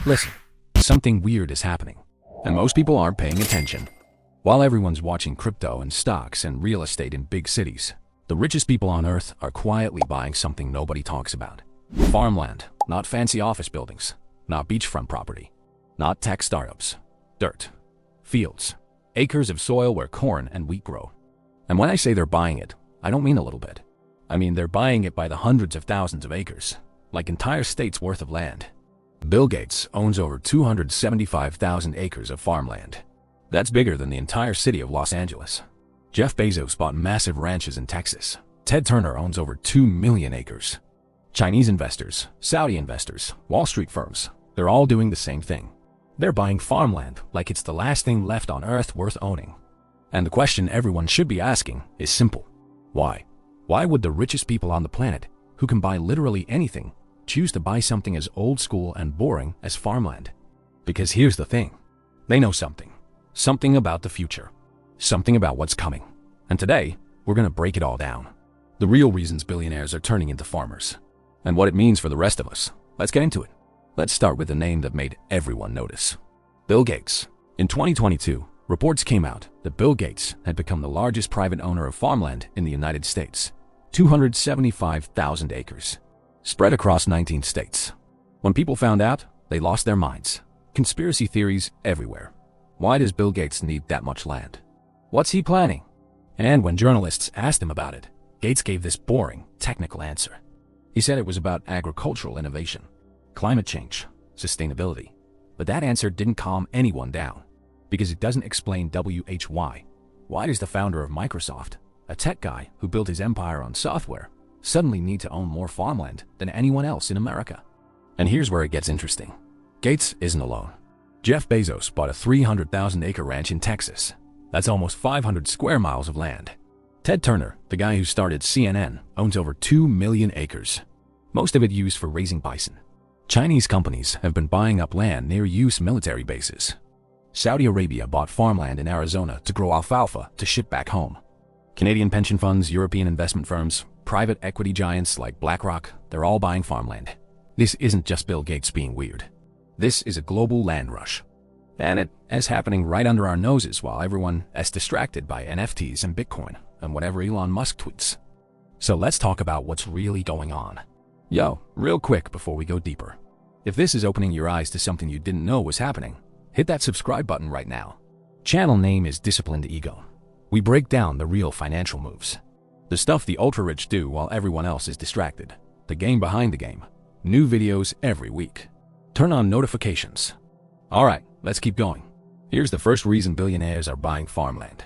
Listen, something weird is happening, and most people aren't paying attention. While everyone's watching crypto and stocks and real estate in big cities, the richest people on Earth are quietly buying something nobody talks about. Farmland, not fancy office buildings, not beachfront property, not tech startups. Dirt, fields, acres of soil where corn and wheat grow. And when I say they're buying it, I don't mean a little bit. I mean they're buying it by the hundreds of thousands of acres, like entire states worth of land. Bill Gates owns over 275,000 acres of farmland. That's bigger than the entire city of Los Angeles. Jeff Bezos bought massive ranches in Texas. Ted Turner owns over 2 million acres. Chinese investors, Saudi investors, Wall Street firms, they're all doing the same thing. They're buying farmland like it's the last thing left on Earth worth owning. And the question everyone should be asking is simple. Why? Why would the richest people on the planet, who can buy literally anything, choose to buy something as old school and boring as farmland? Because here's the thing. They know something. Something about the future. Something about what's coming. And today, we're going to break it all down. The real reasons billionaires are turning into farmers. And what it means for the rest of us. Let's get into it. Let's start with the name that made everyone notice. Bill Gates. In 2022, reports came out that Bill Gates had become the largest private owner of farmland in the United States. 275,000 acres. Spread across 19 states. When people found out, they lost their minds. Conspiracy theories everywhere. Why does Bill Gates need that much land? What's he planning? And when journalists asked him about it, Gates gave this boring, technical answer. He said it was about agricultural innovation, climate change, sustainability. But that answer didn't calm anyone down, because it doesn't explain why. Why does the founder of Microsoft, a tech guy who built his empire on software, suddenly need to own more farmland than anyone else in America? And here's where it gets interesting. Gates isn't alone. Jeff Bezos bought a 300,000-acre ranch in Texas. That's almost 500 square miles of land. Ted Turner, the guy who started CNN, owns over 2 million acres, most of it used for raising bison. Chinese companies have been buying up land near U.S. military bases. Saudi Arabia bought farmland in Arizona to grow alfalfa to ship back home. Canadian pension funds, European investment firms, private equity giants like BlackRock, they're all buying farmland. This isn't just Bill Gates being weird. This is a global land rush. And it is happening right under our noses while everyone is distracted by NFTs and Bitcoin and whatever Elon Musk tweets. So let's talk about what's really going on. Yo, real quick before we go deeper. If this is opening your eyes to something you didn't know was happening, hit that subscribe button right now. Channel name is Disciplined Ego. We break down the real financial moves. The stuff the ultra-rich do while everyone else is distracted. The game behind the game. New videos every week. Turn on notifications. Alright, let's keep going. Here's the first reason billionaires are buying farmland.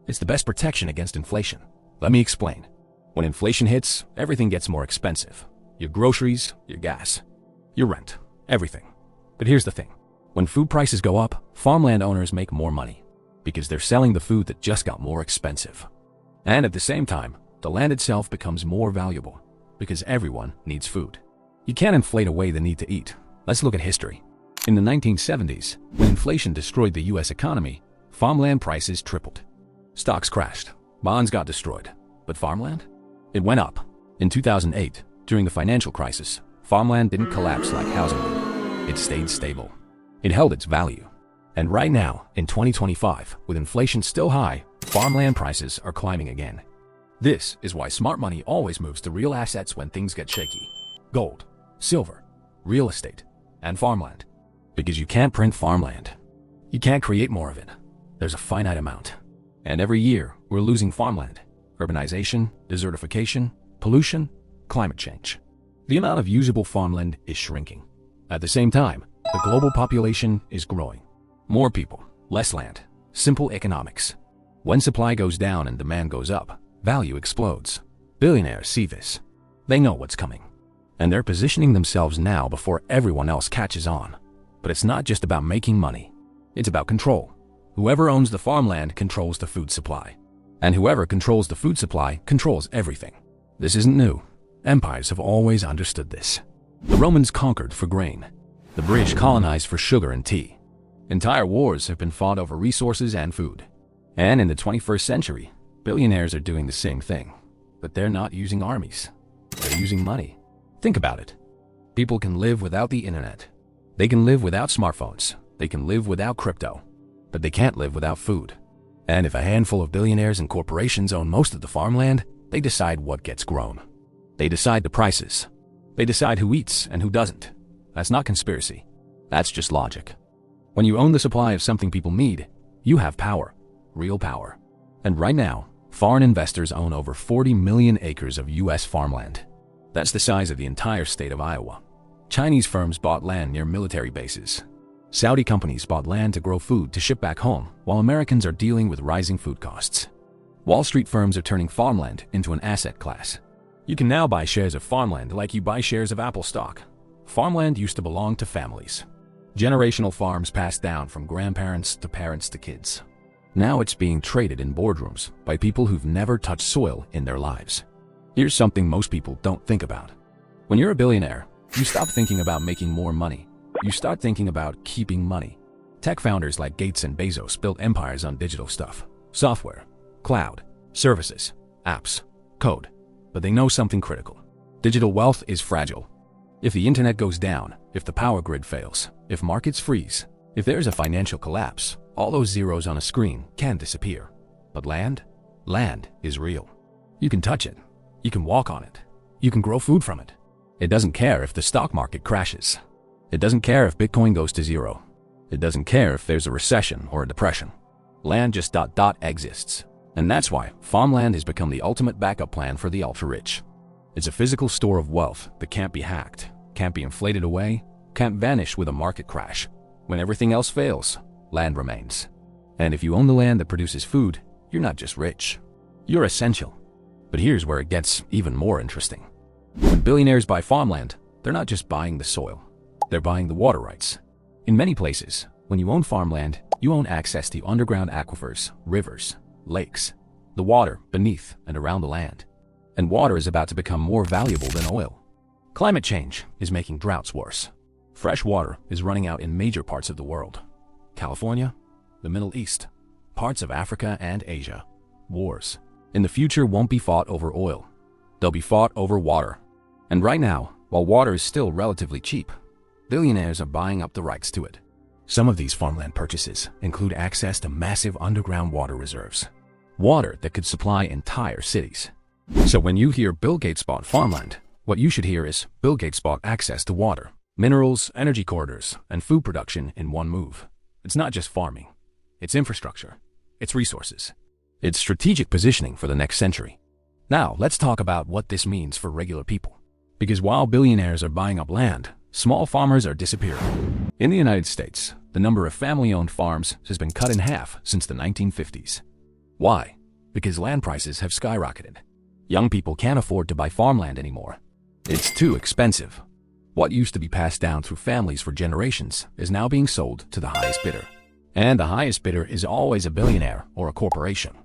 It's the best protection against inflation. Let me explain. When inflation hits, everything gets more expensive. Your groceries, your gas, your rent, everything. But here's the thing. When food prices go up, farmland owners make more money because they're selling the food that just got more expensive. And at the same time, the land itself becomes more valuable because everyone needs food. You can't inflate away the need to eat. Let's look at history. In the 1970s, when inflation destroyed the US economy, farmland prices tripled. Stocks crashed, bonds got destroyed, but farmland? It went up. In 2008, during the financial crisis, farmland didn't collapse like housing did. It stayed stable. It held its value. And right now, in 2025, with inflation still high, farmland prices are climbing again. This is why smart money always moves to real assets when things get shaky. Gold, silver, real estate, and farmland. Because you can't print farmland. You can't create more of it. There's a finite amount. And every year, we're losing farmland. Urbanization, desertification, pollution, climate change. The amount of usable farmland is shrinking. At the same time, the global population is growing. More people, less land. Simple economics. When supply goes down and demand goes up, value explodes. Billionaires see this. They know what's coming. And they're positioning themselves now before everyone else catches on. But it's not just about making money. It's about control. Whoever owns the farmland controls the food supply. And whoever controls the food supply controls everything. This isn't new. Empires have always understood this. The Romans conquered for grain. The British colonized for sugar and tea. Entire wars have been fought over resources and food. And in the 21st century, billionaires are doing the same thing. But they're not using armies. They're using money. Think about it. People can live without the internet. They can live without smartphones, they can live without crypto, but they can't live without food. And if a handful of billionaires and corporations own most of the farmland, they decide what gets grown. They decide the prices. They decide who eats and who doesn't. That's not conspiracy. That's just logic. When you own the supply of something people need, you have power, real power. And right now, foreign investors own over 40 million acres of US farmland. That's the size of the entire state of Iowa. Chinese firms bought land near military bases. Saudi companies bought land to grow food to ship back home, while Americans are dealing with rising food costs. Wall Street firms are turning farmland into an asset class. You can now buy shares of farmland like you buy shares of Apple stock. Farmland used to belong to families. Generational farms passed down from grandparents to parents to kids. Now it's being traded in boardrooms by people who've never touched soil in their lives. Here's something most people don't think about. When you're a billionaire, you stop thinking about making more money. You start thinking about keeping money. Tech founders like Gates and Bezos built empires on digital stuff, software, cloud, services, apps, code. But they know something critical. Digital wealth is fragile. If the internet goes down, if the power grid fails, if markets freeze, if there's a financial collapse, all those zeros on a screen can disappear. But land is real. You can touch it. You can walk on it. You can grow food from it. It doesn't care if the stock market crashes. It doesn't care if Bitcoin goes to zero. It doesn't care if there's a recession or a depression. Land just exists. And that's why farmland has become the ultimate backup plan for the ultra-rich. It's a physical store of wealth that can't be hacked, can't be inflated away, can't vanish with a market crash. When everything else fails, land remains. And if you own the land that produces food, you're not just rich. You're essential. But here's where it gets even more interesting. When billionaires buy farmland, they're not just buying the soil. They're buying the water rights. In many places, when you own farmland, you own access to underground aquifers, rivers, lakes, the water beneath and around the land. And water is about to become more valuable than oil. Climate change is making droughts worse. Fresh water is running out in major parts of the world. California, the Middle East, parts of Africa and Asia. Wars in the future won't be fought over oil. They'll be fought over water. And right now, while water is still relatively cheap, billionaires are buying up the rights to it. Some of these farmland purchases include access to massive underground water reserves. Water that could supply entire cities. So when you hear Bill Gates bought farmland, what you should hear is Bill Gates bought access to water, minerals, energy corridors, and food production in one move. It's not just farming. It's infrastructure. It's resources. It's strategic positioning for the next century. Now, let's talk about what this means for regular people. Because while billionaires are buying up land, small farmers are disappearing. In the United States, the number of family-owned farms has been cut in half since the 1950s. Why? Because land prices have skyrocketed. Young people can't afford to buy farmland anymore. It's too expensive. What used to be passed down through families for generations is now being sold to the highest bidder. And the highest bidder is always a billionaire or a corporation.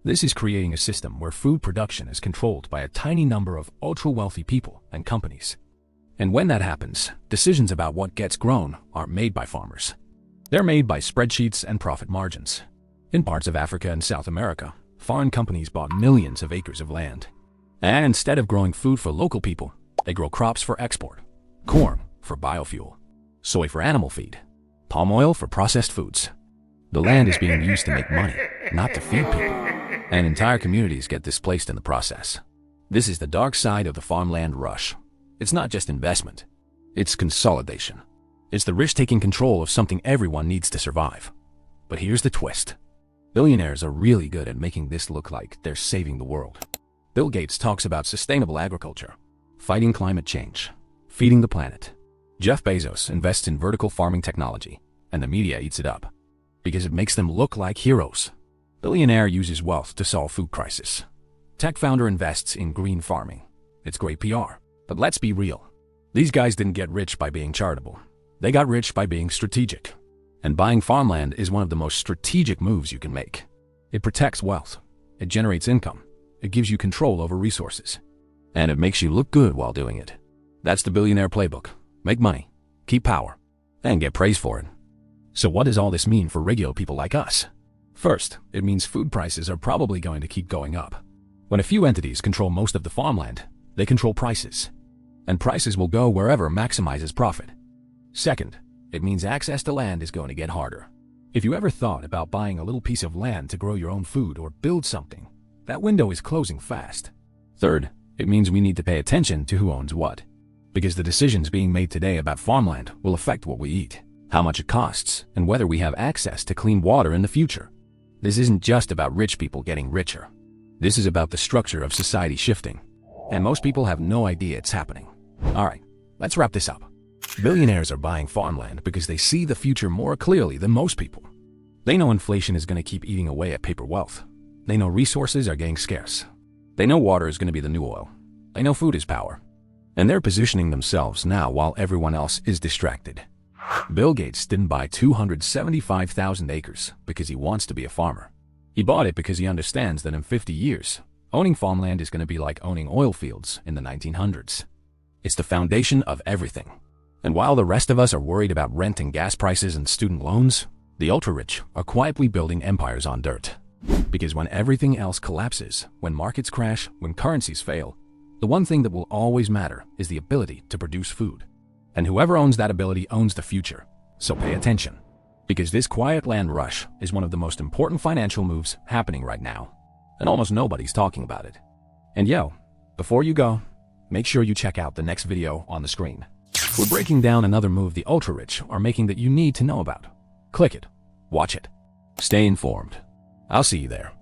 This is creating a system where food production is controlled by a tiny number of ultra-wealthy people and companies. And when that happens, decisions about what gets grown aren't made by farmers. They're made by spreadsheets and profit margins. In parts of Africa and South America, foreign companies bought millions of acres of land. And instead of growing food for local people, they grow crops for export. Corn for biofuel, soy for animal feed, palm oil for processed foods. The land is being used to make money, not to feed people. And entire communities get displaced in the process. This is the dark side of the farmland rush. It's not just investment. It's consolidation. It's the rich taking control of something everyone needs to survive. But here's the twist. Billionaires are really good at making this look like they're saving the world. Bill Gates talks about sustainable agriculture, fighting climate change, feeding the planet. Jeff Bezos invests in vertical farming technology, and the media eats it up because it makes them look like heroes. Billionaire uses wealth to solve food crisis. Tech founder invests in green farming. It's great PR. But let's be real. These guys didn't get rich by being charitable. They got rich by being strategic. And buying farmland is one of the most strategic moves you can make. It protects wealth. It generates income. It gives you control over resources. And it makes you look good while doing it. That's the billionaire playbook. Make money, keep power, and get praise for it. So what does all this mean for regular people like us? First, it means food prices are probably going to keep going up. When a few entities control most of the farmland, they control prices. And prices will go wherever maximizes profit. Second, it means access to land is going to get harder. If you ever thought about buying a little piece of land to grow your own food or build something, that window is closing fast. Third, it means we need to pay attention to who owns what. Because the decisions being made today about farmland will affect what we eat, how much it costs, and whether we have access to clean water in the future. This isn't just about rich people getting richer. This is about the structure of society shifting. And most people have no idea it's happening. Alright, let's wrap this up. Billionaires are buying farmland because they see the future more clearly than most people. They know inflation is going to keep eating away at paper wealth. They know resources are getting scarce. They know water is going to be the new oil. They know food is power. And they're positioning themselves now while everyone else is distracted. Bill Gates didn't buy 275,000 acres because he wants to be a farmer. He bought it because he understands that in 50 years, owning farmland is going to be like owning oil fields in the 1900s. It's the foundation of everything. And while the rest of us are worried about rent and gas prices and student loans, the ultra-rich are quietly building empires on dirt. Because when everything else collapses, when markets crash, when currencies fail, the one thing that will always matter is the ability to produce food. And whoever owns that ability owns the future. So pay attention. Because this quiet land rush is one of the most important financial moves happening right now. And almost nobody's talking about it. And yo, before you go, make sure you check out the next video on the screen. We're breaking down another move the ultra-rich are making that you need to know about. Click it. Watch it. Stay informed. I'll see you there.